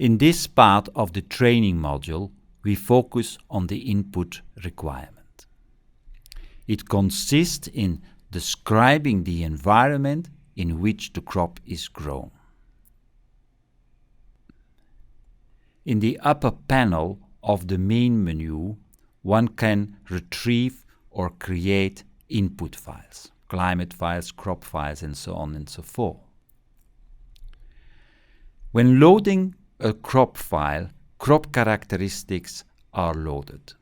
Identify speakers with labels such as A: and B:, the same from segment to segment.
A: In this part of the training module, we focus on the input requirement. It consists in describing the environment in which the crop is grown. In the upper panel of the main menu, one can retrieve or create input files, climate files, crop files, and so on and so forth. When loading a crop file, crop characteristics are loaded.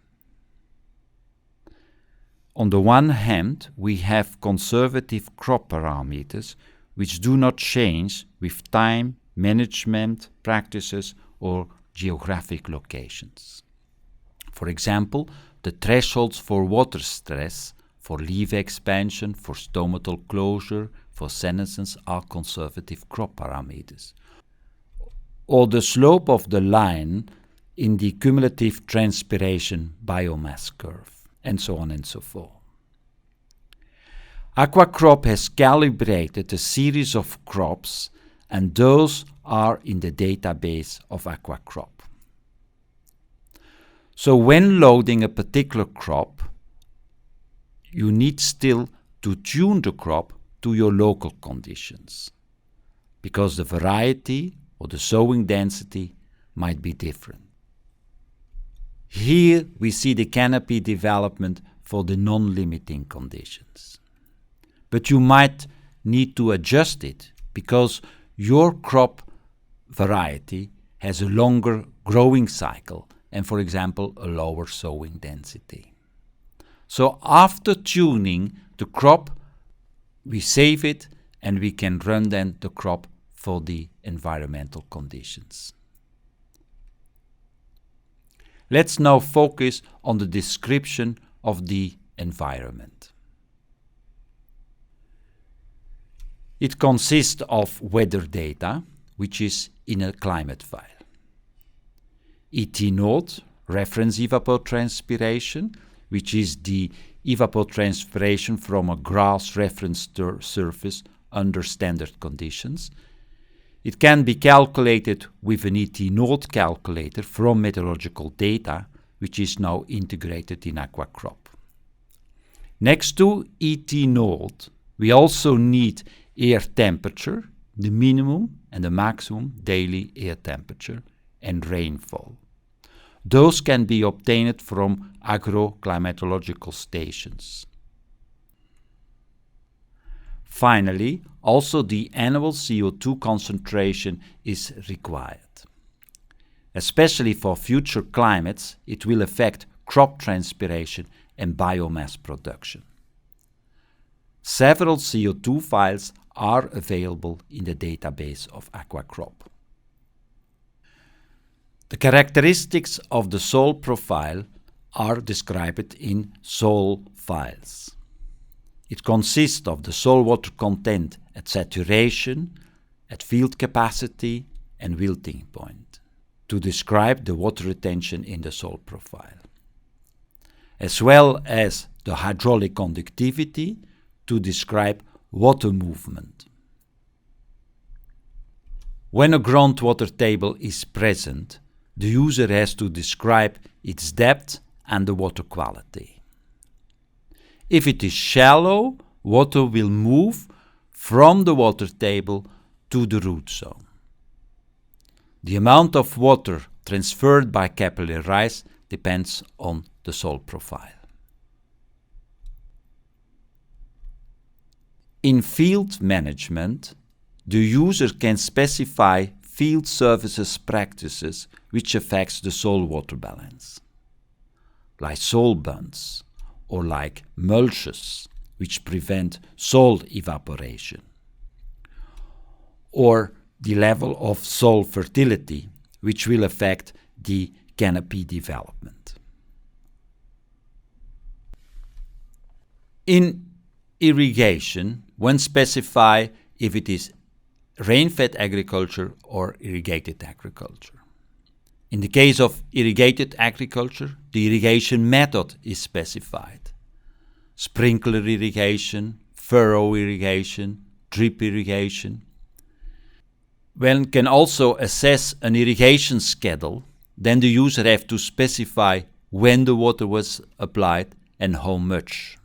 A: On the one hand, we have conservative crop parameters which do not change with time, management practices, or geographic locations. For example, the thresholds for water stress, for leaf expansion, for stomatal closure, for senescence are conservative crop parameters. Or the slope of the line in the cumulative transpiration biomass curve, and so on and so forth. AquaCrop has calibrated a series of crops, and those are in the database of AquaCrop. So when loading a particular crop, you need still to tune the crop to your local conditions, because the variety or the sowing density might be different. Here we see the canopy development for the non-limiting conditions. But you might need to adjust it because your crop variety has a longer growing cycle and, for example, a lower sowing density. So after tuning the crop, we save it and we can run then the crop for the environmental conditions. Let's now focus on the description of the environment. It consists of weather data, which is in a climate file. ET node, reference evapotranspiration, which is the evapotranspiration from a grass reference surface under standard conditions. It can be calculated with an ET node calculator from meteorological data, which is now integrated in AquaCrop. Next to ET node, we also need air temperature, the minimum and the maximum daily air temperature, and rainfall. Those can be obtained from agroclimatological stations. Finally, also the annual CO2 concentration is required. Especially for future climates, it will affect crop transpiration and biomass production. Several CO2 files are available in the database of AquaCrop. The characteristics of the soil profile are described in soil files. It consists of the soil water content at saturation, at field capacity, and wilting point, to describe the water retention in the soil profile, as well as the hydraulic conductivity to describe water movement. When a groundwater table is present, the user has to describe its depth and the water quality. If it is shallow, water will move from the water table to the root zone. The amount of water transferred by capillary rise depends on the soil profile. In field management, the user can specify field services practices which affects the soil water balance, like soil bunds or like mulches, which prevent soil evaporation, or the level of soil fertility, which will affect the canopy development. In irrigation, one specifies if it is rain-fed agriculture or irrigated agriculture. In the case of irrigated agriculture, the irrigation method is specified. Sprinkler irrigation, furrow irrigation, drip irrigation. One can also assess an irrigation schedule. Then the user has to specify when the water was applied and how much.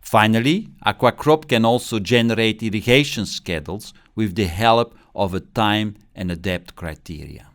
A: Finally, AquaCrop can also generate irrigation schedules with the help of a time and a depth criteria.